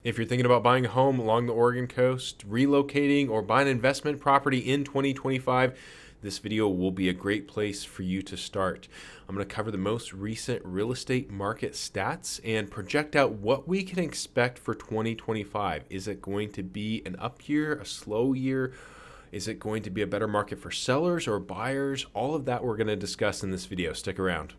If you're thinking about buying a home along the Oregon coast, relocating, or buying an investment property in 2025, this video will be a great place for you to start. I'm going to cover the most recent real estate market stats and project out what we can expect for 2025. Is it going to be an up year, a slow year? Is it going to be a better market for sellers or buyers? All of that we're going to discuss in this video. Stick around.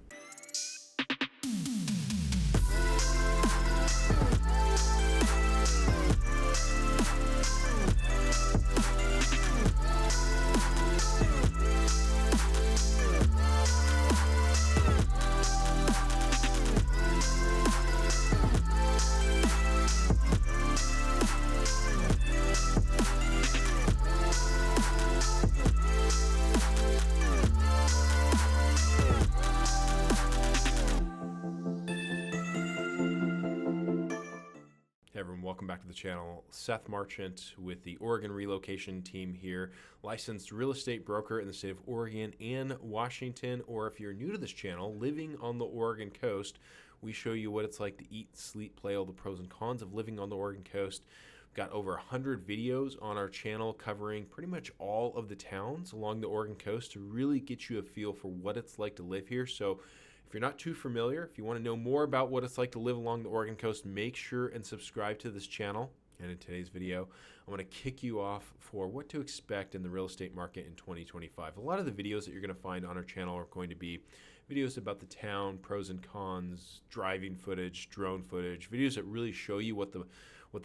Hey everyone, welcome back to the channel. Seth Marchant with the Oregon relocation team here, licensed real estate broker in the state of Oregon and Washington. Or if you're new to this channel, living on the Oregon coast, we show you what it's like to eat, sleep, play, all the pros and cons of living on the Oregon coast. We've got over 100 videos on our channel covering pretty much all of the towns along the Oregon coast to really get you a feel for what it's like to live here. So if you're not too familiar, if you want to know more about what it's like to live along the Oregon coast, make sure and subscribe to this channel. And in today's video, I want to kick you off for what to expect in the real estate market in 2025. A lot of the videos that you're going to find on our channel are going to be videos about the town, pros and cons, driving footage, drone footage, videos that really show you what the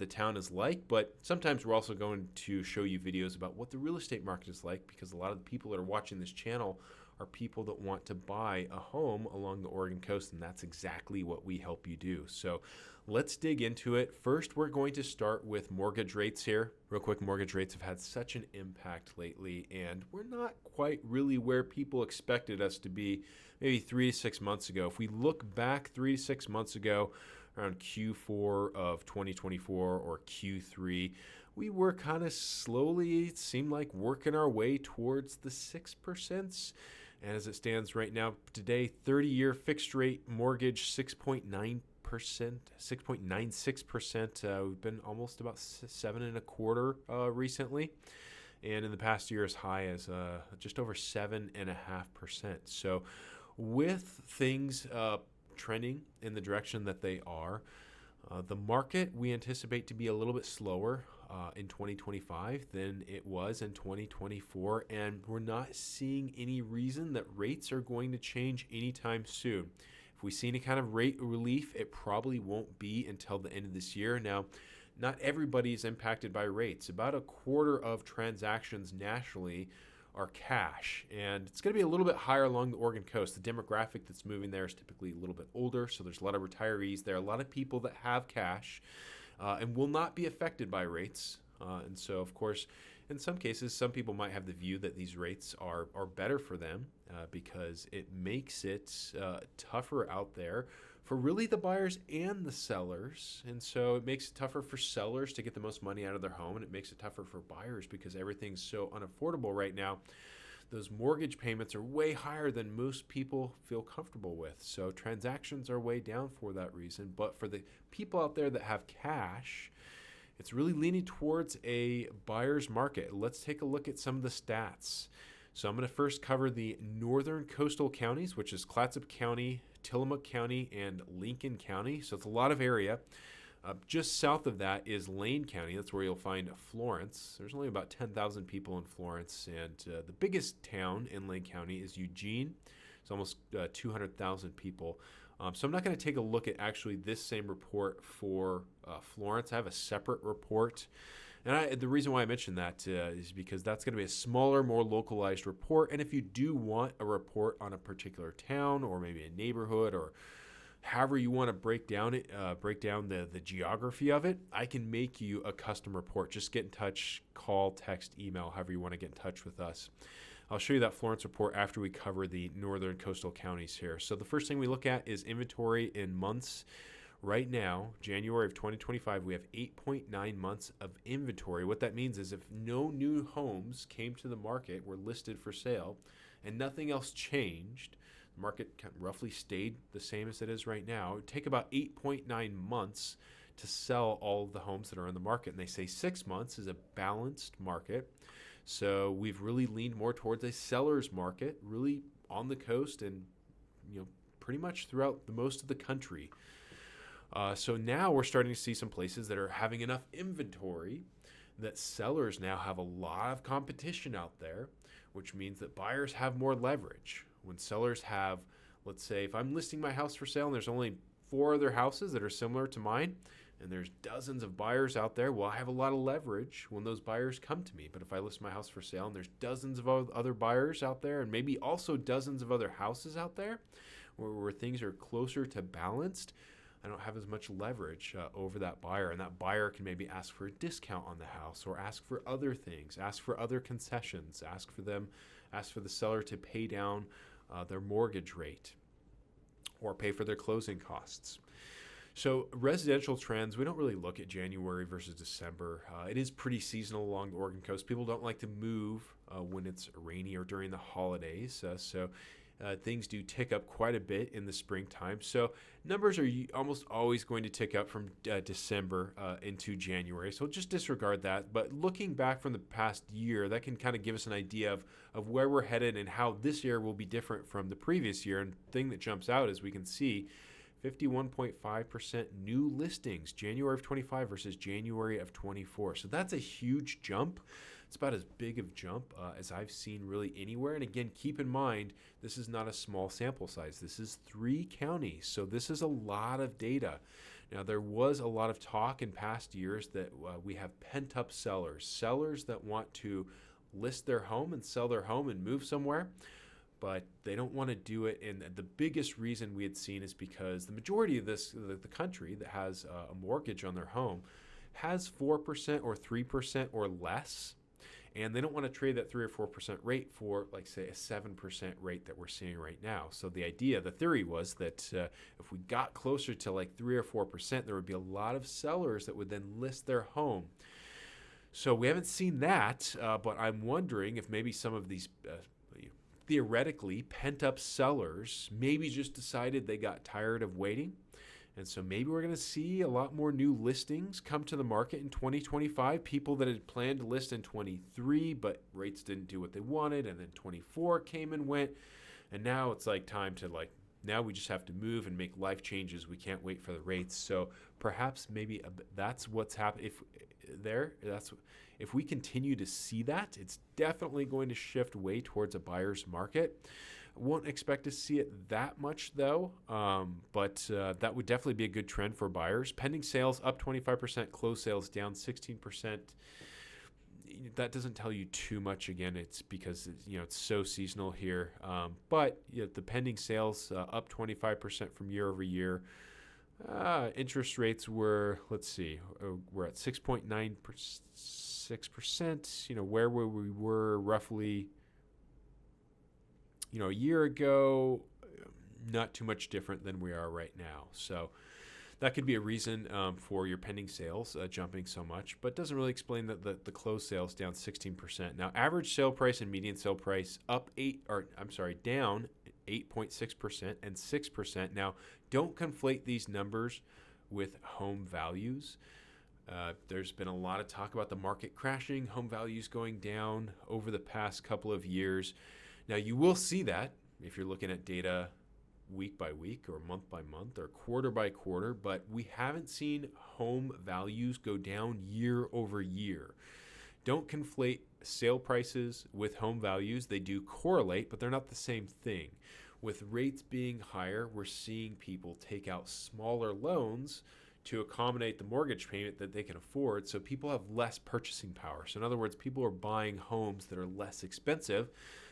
town is like. But sometimes we're also going to show you videos about what the real estate market is like, because a lot of the people that are watching this channel are people that want to buy a home along the Oregon coast, and that's exactly what we help you do. So let's dig into it. First, we're going to start with mortgage rates here. Real quick, mortgage rates have had such an impact lately, and we're not quite really where people expected us to be maybe 3 to 6 months ago. If we look back 3 to 6 months ago, around Q4 of 2024 or Q3, we were kind of slowly, it seemed like, working our way towards the 6%. And as it stands right now, today, 30-year fixed rate mortgage, 6.9%, 6.96%. We've been almost about 7.25% recently. And in the past year, as high as just over 7.5%. So with things trending in the direction that they are, the market we anticipate to be a little bit slower in 2025 than it was in 2024, and we're not seeing any reason that rates are going to change anytime soon. If we see any kind of rate relief, it probably won't be until the end of this year. Now, not everybody is impacted by rates. About a quarter of transactions nationally are cash, and it's going to be a little bit higher along the Oregon coast. The demographic that's moving there is typically a little bit older, so there's a lot of retirees there, a lot of people that have cash and will not be affected by rates. And so, of course, in some cases, some people might have the view that these rates are better for them because it makes it tougher out there for really the buyers and the sellers. And so it makes it tougher for sellers to get the most money out of their home, and it makes it tougher for buyers because everything's so unaffordable right now. Those mortgage payments are way higher than most people feel comfortable with. So transactions are way down for that reason. But for the people out there that have cash, it's really leaning towards a buyer's market. Let's take a look at some of the stats. So I'm going to first cover the northern coastal counties, which is Clatsop County, Tillamook County, and Lincoln County. So it's a lot of area. Just south of that is Lane County. That's where you'll find Florence. There's only about 10,000 people in Florence, and the biggest town in Lane County is Eugene. It's almost 200,000 people. So I'm not going to take a look at actually this same report for Florence. I have a separate report. And the reason why I mentioned that is because that's going to be a smaller, more localized report. And if you do want a report on a particular town or maybe a neighborhood or however you want to break down the geography of it, I can make you a custom report. Just get in touch, call, text, email, however you want to get in touch with us. I'll show you that Florence report after we cover the northern coastal counties here. So the first thing we look at is inventory in months. Right now, January of 2025, we have 8.9 months of inventory. What that means is if no new homes came to the market, were listed for sale, and nothing else changed, the market roughly stayed the same as it is right now, it would take about 8.9 months to sell all of the homes that are on the market. And they say 6 months is a balanced market. So we've really leaned more towards a seller's market, really on the coast and pretty much throughout most of the country. So now we're starting to see some places that are having enough inventory that sellers now have a lot of competition out there, which means that buyers have more leverage. When sellers have, let's say, if I'm listing my house for sale and there's only 4 other houses that are similar to mine, and there's dozens of buyers out there, well, I have a lot of leverage when those buyers come to me. But if I list my house for sale and there's dozens of other buyers out there, and maybe also dozens of other houses out there where things are closer to balanced, I don't have as much leverage over that buyer, and that buyer can maybe ask for a discount on the house, or ask for other things, ask for other concessions, ask for the seller to pay down their mortgage rate, or pay for their closing costs. So residential trends, we don't really look at January versus December. It is pretty seasonal along the Oregon coast. People don't like to move when it's rainy or during the holidays. So things do tick up quite a bit in the springtime. So numbers are almost always going to tick up from December into January. So just disregard that. But looking back from the past year, that can kind of give us an idea of where we're headed and how this year will be different from the previous year. And the thing that jumps out is we can see 51.5% new listings, January of 25 versus January of 24. So that's a huge jump. It's about as big of a jump as I've seen really anywhere. And again, keep in mind, this is not a small sample size. This is 3 counties. So this is a lot of data. Now, there was a lot of talk in past years that we have pent-up sellers that want to list their home and sell their home and move somewhere, but they don't want to do it. And the biggest reason we had seen is because the majority of the country that has a mortgage on their home has 4% or 3% or less. And they don't want to trade that 3 or 4% rate for, like, say, a 7% rate that we're seeing right now. So the theory was that if we got closer to like 3 or 4%, there would be a lot of sellers that would then list their home. So we haven't seen that, but I'm wondering if maybe some of these theoretically pent-up sellers maybe just decided they got tired of waiting. And so maybe we're going to see a lot more new listings come to the market in 2025. People that had planned to list in 23, but rates didn't do what they wanted. And then 24 came and went. And now it's like time to now we just have to move and make life changes. We can't wait for the rates. So perhaps maybe that's what's happening. If we continue to see that, it's definitely going to shift way towards a buyer's market. Won't expect to see it that much though, but that would definitely be a good trend for buyers. Pending sales up 25%, closed sales down 16%. That doesn't tell you too much. Again, it's because it's so seasonal here. But the pending sales up 25% from year over year. Interest rates were, we're at 6.96%. Where we were roughly a year ago, not too much different than we are right now. So that could be a reason for your pending sales jumping so much, but doesn't really explain that the closed sales down 16%. Now, average sale price and median sale price down 8.6% and 6%. Now, don't conflate these numbers with home values. There's been a lot of talk about the market crashing, home values going down over the past couple of years. Now, you will see that if you're looking at data week by week or month by month or quarter by quarter, but we haven't seen home values go down year over year. Don't conflate sale prices with home values. They do correlate, but they're not the same thing. With rates being higher, we're seeing people take out smaller loans to accommodate the mortgage payment that they can afford, so people have less purchasing power. So in other words, people are buying homes that are less expensive,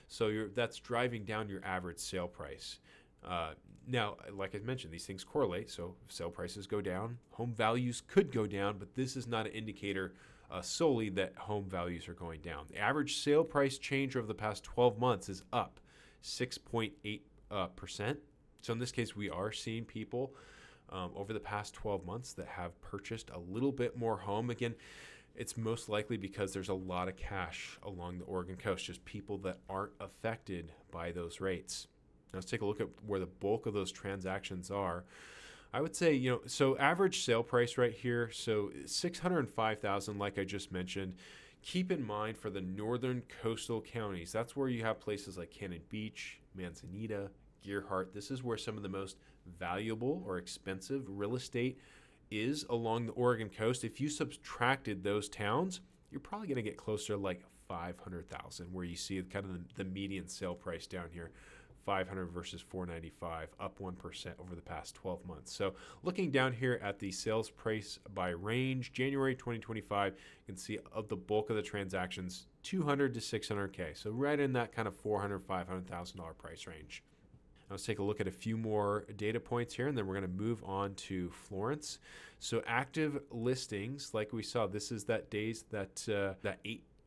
so that's driving down your average sale price. Now, like I mentioned, these things correlate, so if sale prices go down, home values could go down, but this is not an indicator solely that home values are going down. The average sale price change over the past 12 months is up 6.8%. So in this case, we are seeing people over the past 12 months that have purchased a little bit more home. Again, it's most likely because there's a lot of cash along the Oregon coast, just people that aren't affected by those rates. Now let's take a look at where the bulk of those transactions are. I would say, so average sale price right here, so 605,000, like I just mentioned. Keep in mind for the northern coastal counties, that's where you have places like Cannon Beach, Manzanita, Gearhart. This is where some of the most valuable or expensive real estate is along the Oregon coast. If you subtracted those towns, you're probably going to get closer to like 500,000, where you see kind of the median sale price down here. 500 versus 495, up 1% over the past 12 months. So looking down here at the sales price by range, January 2025, you can see of the bulk of the transactions, 200 to 600K. So right in that kind of $400,000, $500,000 price range. Now let's take a look at a few more data points here, and then we're going to move on to Florence. So active listings, like we saw, this is that days that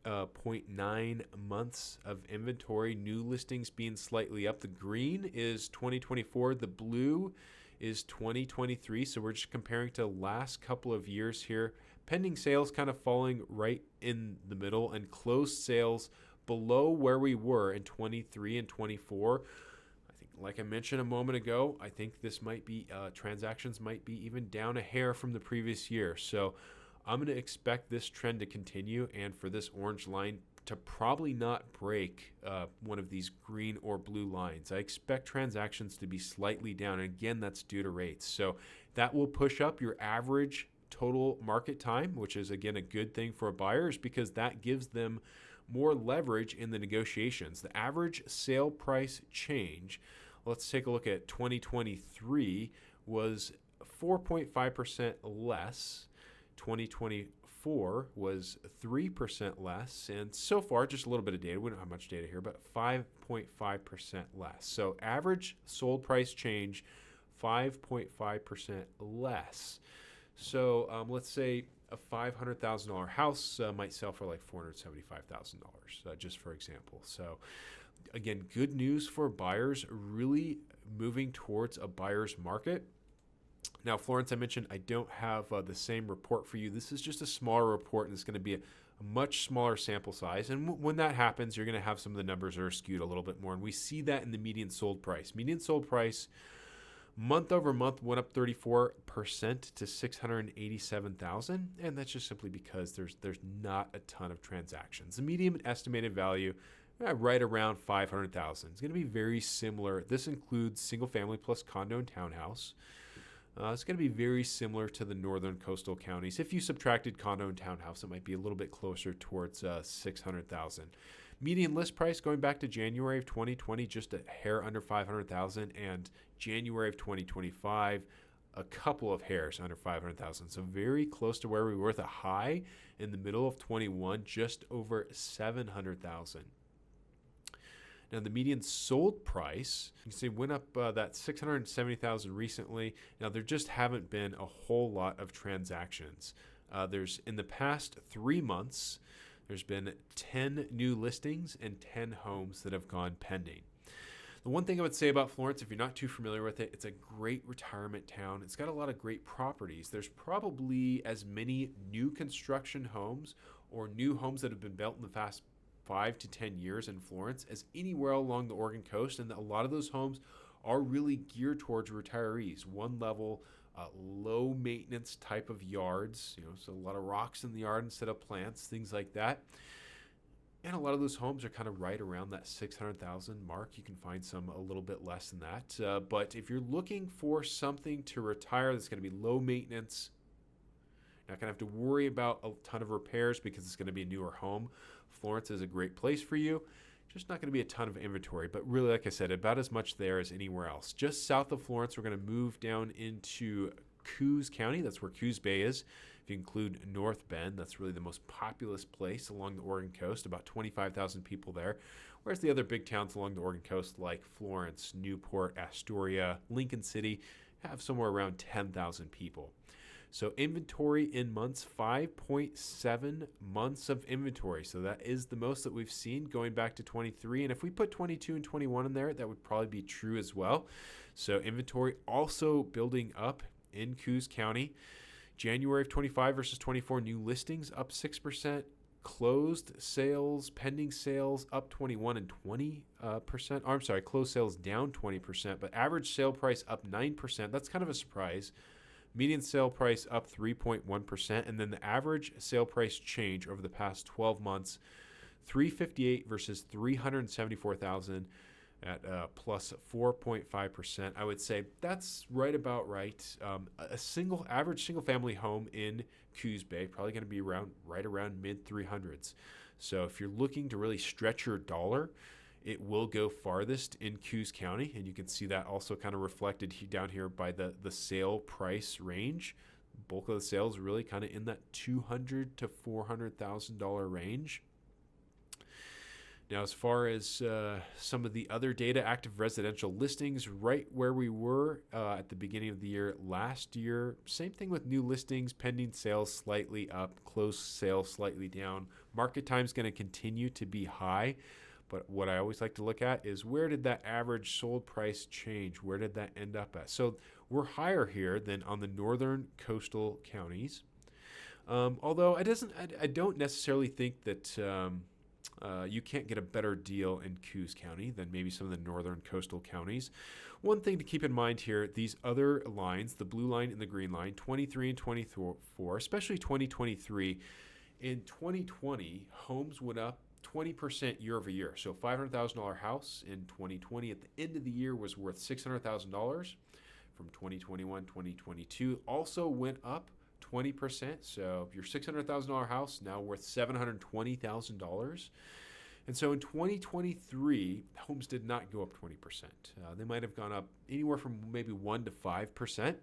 8.9 months of inventory, new listings being slightly up. The green is 2024, the blue is 2023. So we're just comparing to last couple of years here. Pending sales kind of falling right in the middle, and closed sales below where we were in 23 and 24. I think, like I mentioned a moment ago, I think this might be transactions might be even down a hair from the previous year. So I'm going to expect this trend to continue, and for this orange line to probably not break one of these green or blue lines. I expect transactions to be slightly down, and again, that's due to rates. So that will push up your average total market time, which is, again, a good thing for buyers because that gives them more leverage in the negotiations. The average sale price change, let's take a look at 2023, was 4.5% less. 2024 was 3% less, and so far, just a little bit of data, we don't have much data here, but 5.5% less. So average sold price change, 5.5% less. So let's say a $500,000 house might sell for like $475,000, just for example. So again, good news for buyers, really moving towards a buyer's market. Now, Florence, I mentioned I don't have the same report for you. This is just a smaller report, and it's going to be a much smaller sample size. And when that happens, you're going to have some of the numbers that are skewed a little bit more. And we see that in the median sold price. Median sold price month over month went up 34% to 687,000, and that's just simply because there's not a ton of transactions. The median estimated value right around 500,000. It's going to be very similar. This includes single family plus condo and townhouse. It's going to be very similar to the northern coastal counties. If you subtracted condo and townhouse, it might be a little bit closer towards 600,000. Median list price going back to January of 2020, just a hair under 500,000, and January of 2025, a couple of hairs under 500,000. So very close to where we were with a high in the middle of 21, just over 700,000. Now, the median sold price, you can see, went up that 670,000 recently. Now, there just haven't been a whole lot of transactions. There's, in the past 3 months, there's been 10 new listings and 10 homes that have gone pending. The one thing I would say about Florence, if you're not too familiar with it, it's a great retirement town. It's got a lot of great properties. There's probably as many new construction homes or new homes that have been built in the past 5 to 10 years in Florence as anywhere along the Oregon coast, and a lot of those homes are really geared towards retirees. One level, low maintenance type of yards, so a lot of rocks in the yard instead of plants, things like that. And a lot of those homes are kind of right around that 600,000 mark. You can find some a little bit less than that. But if you're looking for something to retire that's going to be low maintenance, not going to have to worry about a ton of repairs because it's going to be a newer home, Florence is a great place for you. Just not going to be a ton of inventory, but really, like I said, about as much there as anywhere else. Just south of Florence, we're going to move down into Coos County. That's where Coos Bay is. If you include North Bend, that's really the most populous place along the Oregon coast, about 25,000 people there. Whereas the other big towns along the Oregon coast, like Florence, Newport, Astoria, Lincoln City, have somewhere around 10,000 people. So inventory in months, 5.7 months of inventory. So that is the most that we've seen going back to 23. And if we put 22 and 21 in there, that would probably be true as well. So inventory also building up in Coos County. January of 25 versus 24, new listings up 6%. closed sales, pending sales up 21 and 20%. I'm sorry, closed sales down 20%, but average sale price up 9%. That's kind of a surprise. Median sale price up 3.1%, and then the average sale price change over the past 12 months, 358 versus 374,000 at plus 4.5%. I would say that's right about right. A average single family home in Coos Bay probably going to be right around mid 300s. So if you're looking to really stretch your dollar, it will go farthest in Coos County, and you can see that also kind of reflected down here by the sale price range. Bulk of the sales really kind of in that $200,000 to $400,000 range. Now, as far as some of the other data, active residential listings, right where we were at the beginning of the year last year. Same thing with new listings, pending sales slightly up, closed sales slightly down. Market time is going to continue to be high, but what I always like to look at is where did that average sold price change? Where did that end up at? So we're higher here than on the northern coastal counties. Although I don't necessarily think that you can't get a better deal in Coos County than maybe some of the northern coastal counties. One thing to keep in mind here, these other lines, the blue line and the green line, 23 and 24, especially 2023. In 2020, homes went up 20% year over year. So $500,000 house in 2020 at the end of the year was worth $600,000. From 2021, 2022 also went up 20%. So your $600,000 house now worth $720,000. And so in 2023, homes did not go up 20%. They might have gone up anywhere from maybe 1% to 5%.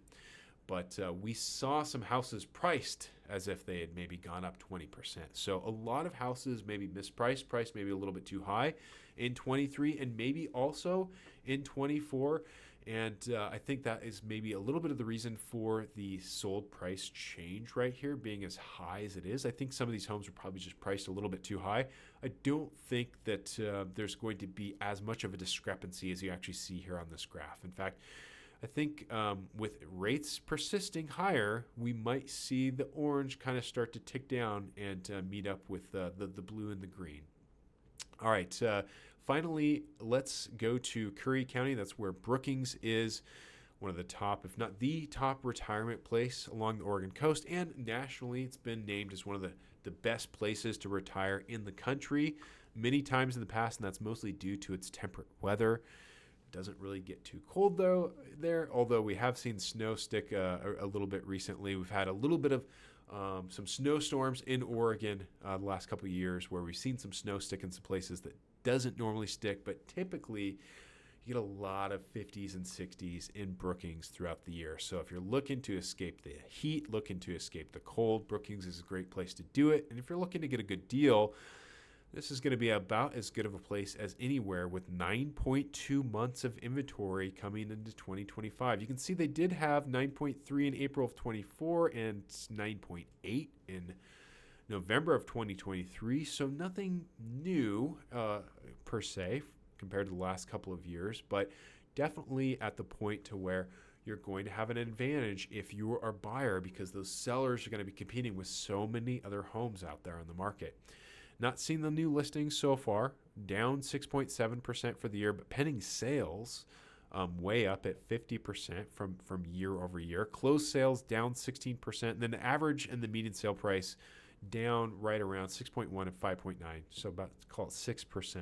But we saw some houses priced as if they had maybe gone up 20%. So a lot of houses maybe mispriced, priced maybe a little bit too high in 23 and maybe also in 24. And I think that is maybe a little bit of the reason for the sold price change right here being as high as it is. I think some of these homes are probably just priced a little bit too high. I don't think that there's going to be as much of a discrepancy as you actually see here on this graph. In fact, I think with rates persisting higher, we might see the orange kind of start to tick down and meet up with the blue and the green. All right, finally, let's go to Curry County. That's where Brookings is, one of the top, if not the top retirement place along the Oregon coast. And nationally, it's been named as one of the best places to retire in the country many times in the past, and that's mostly due to its temperate weather. Doesn't really get too cold though there, although we have seen snow stick a little bit recently. We've had a little bit of some snowstorms in Oregon the last couple of years where we've seen some snow stick in some places that doesn't normally stick, but typically you get a lot of 50s and 60s in Brookings throughout the year. So if you're looking to escape the heat, looking to escape the cold, Brookings is a great place to do it. And if you're looking to get a good deal, this is going to be about as good of a place as anywhere with 9.2 months of inventory coming into 2025. You can see they did have 9.3 in April of 24 and 9.8 in November of 2023. So nothing new per se compared to the last couple of years, but definitely at the point to where you're going to have an advantage if you are a buyer because those sellers are going to be competing with so many other homes out there on the market. Not seen the new listings so far, down 6.7% for the year, but pending sales way up at 50% from year over year. Closed sales down 16%, and then the average and the median sale price down right around 6.1 and 5.9, so about call it 6%.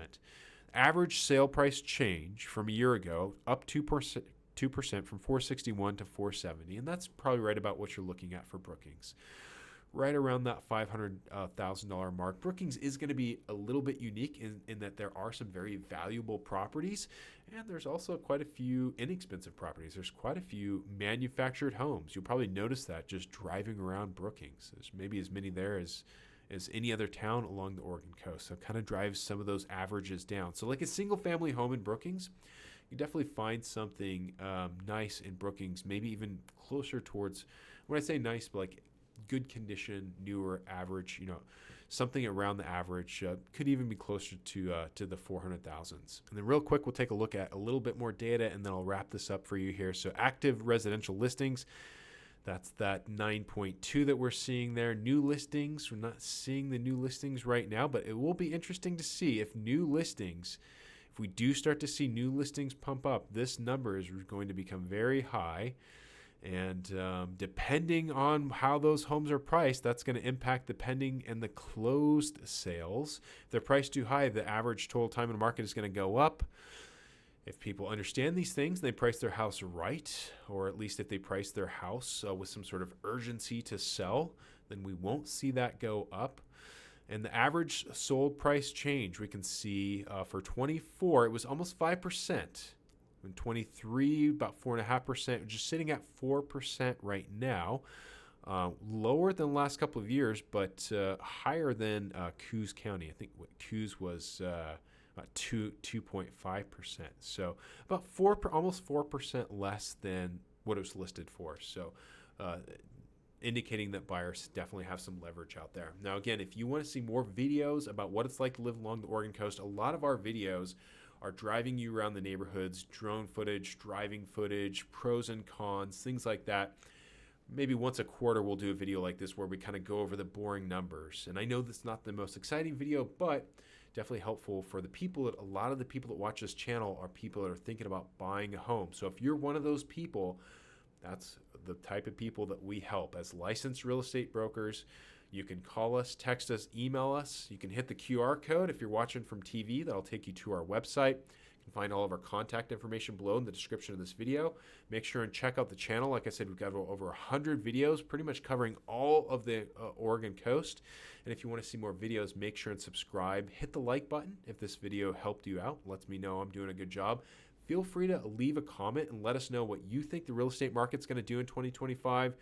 Average sale price change from a year ago up 2% from 461 to 470, and that's probably right about what you're looking at for Brookings. Right around that $500,000 mark. Brookings is going to be a little bit unique in that there are some very valuable properties, and there's also quite a few inexpensive properties. There's quite a few manufactured homes. You'll probably notice that just driving around Brookings. There's maybe as many there as any other town along the Oregon coast. So it kind of drives some of those averages down. So like a single family home in Brookings, you definitely find something nice in Brookings, maybe even closer towards, when I say nice, but like good condition, newer, average, something around the average, could even be closer to the 400,000s. And then real quick, we'll take a look at a little bit more data, and then I'll wrap this up for you here. So active residential listings, That's that 9.2 that we're seeing there. New listings, we're not seeing the new listings right now, but it will be interesting to see if we do start to see new listings pump up, this number is going to become very high. And depending on how those homes are priced, that's going to impact the pending and the closed sales. If they're priced too high, the average total time in the market is going to go up. If people understand these things, they price their house right, or at least if they price their house with some sort of urgency to sell, then we won't see that go up. And the average sold price change, we can see for 24, it was almost 5%. In 23, about 4.5%, just sitting at 4% right now. Lower than the last couple of years, but higher than Coos County. I think what Coos was about 2.5%. So about almost 4% less than what it was listed for. So indicating that buyers definitely have some leverage out there. Now, again, if you want to see more videos about what it's like to live along the Oregon coast, a lot of our videos are driving you around the neighborhoods, drone footage, driving footage, pros and cons, things like that. Maybe once a quarter we'll do a video like this where we kind of go over the boring numbers. And I know that's not the most exciting video, but definitely helpful for the people. A lot of the people that watch this channel are people that are thinking about buying a home. So if you're one of those people, that's the type of people that we help as licensed real estate brokers. You can call us, text us, email us. You can hit the QR code if you're watching from TV. That'll take you to our website. You can find all of our contact information below in the description of this video. Make sure and check out the channel. Like I said, we've got over 100 videos pretty much covering all of the Oregon coast. And if you want to see more videos, make sure and subscribe. Hit the like button if this video helped you out. Lets me know I'm doing a good job. Feel free to leave a comment and let us know what you think the real estate market's going to do in 2025.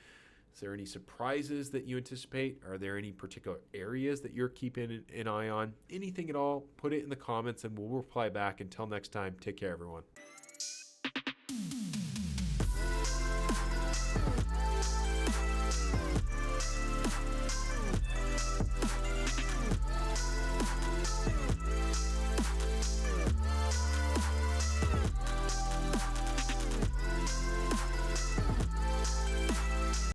Is there any surprises that you anticipate? Are there any particular areas that you're keeping an eye on? Anything at all, put it in the comments and we'll reply back. Until next time, take care, everyone.